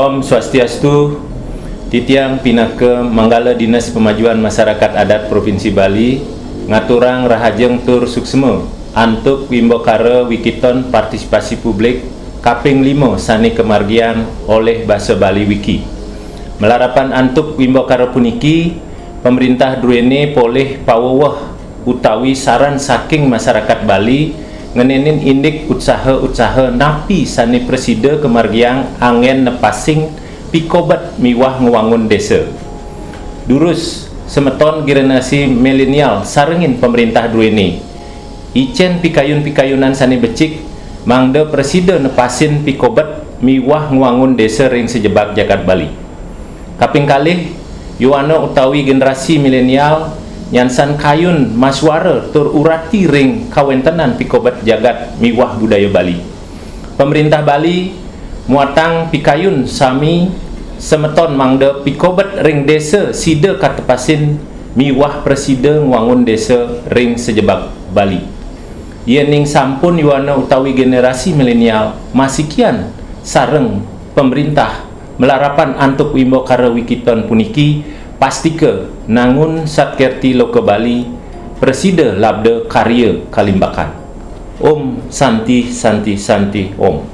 Om Swastiastu. Titiang Pinaka Manggala Dinas Pemajuan Masyarakat Adat Provinsi Bali ngaturang rahajeng tur suksema antuk wimbokara wikiton partisipasi publik kaping 5 sani kemargian oleh Bahasa Bali Wiki. Melarapan antuk wimbokara puniki, pemerintah duene poleh pawawah utawi saran saking masyarakat Bali ngenenin indik usaha-usaha napi sani presida kemargian angen nepasing pikobat miwah ngewangun desa. Durus semeton generasi milenial sarengin pemerintah duene icen pikayun-pikayunan sani becik mangde presida nepasin pikobat miwah ngewangun desa ring sejebak jagat Bali. Kaping kalih yuwana utawi generasi milenial nyansan kayun maswara tur urati ring kawentenan pikobat jagat miwah budaya Bali. Pemerintah Bali muatang pikayun sami semeton mangde pikobat ring desa sida katepasin miwah presida ngwangun desa ring sejebak Bali. Iening sampun yuana utawi generasi milenial masih kian sareng pemerintah melarapan antuk wimbokara wikiton puniki pastika nangun satkerti loka Bali presida labda karya kalimbakan. Om Santi Santi Santi Om.